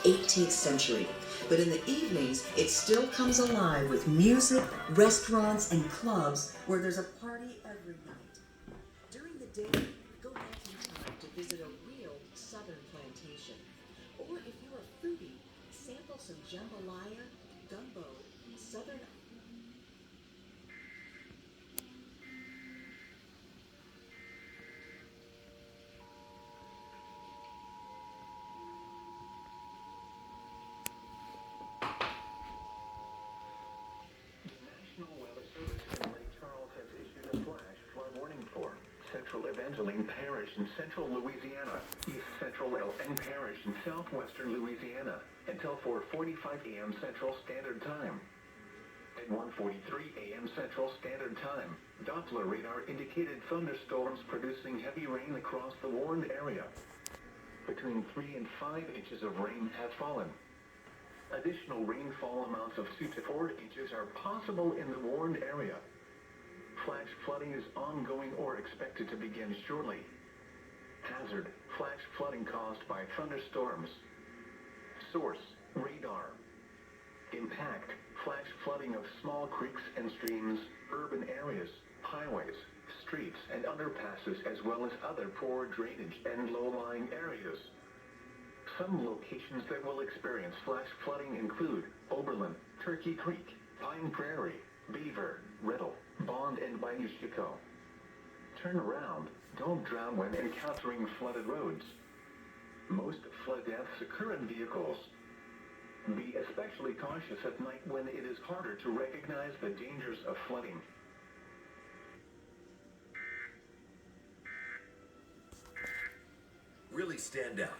18th century. But in the evenings, it still comes alive with music, restaurants, and clubs where there's a party every night. During the day, go back in time to visit a real southern plantation. Or if you're a foodie, sample some jambalaya, gumbo, southern. National Weather Service in Lake Charles has issued a flash flood warning for Central Evangeline Parish in central Louisiana, East Central and Parish in southwestern Louisiana until 4:45 a.m. Central Standard Time. At 1:43 a.m. Central Standard Time, Doppler radar indicated thunderstorms producing heavy rain across the warned area. Between 3 and 5 inches of rain have fallen. Additional rainfall amounts of 2 to 4 inches are possible in the warned area. Flash flooding is ongoing or expected to begin shortly. Hazard: flash flooding caused by thunderstorms. Source: radar. Impact: flash flooding of small creeks and streams, urban areas, highways, streets, and underpasses, as well as other poor drainage and low-lying areas. Some locations that will experience flash flooding include Oberlin, Turkey Creek, Pine Prairie, Beaver, Riddle, Bond, and Bayou Chicot. Turn around. Don't drown when encountering flooded roads. Most flood deaths occur in vehicles. Be especially cautious at night when it is harder to recognize the dangers of flooding. Really stand out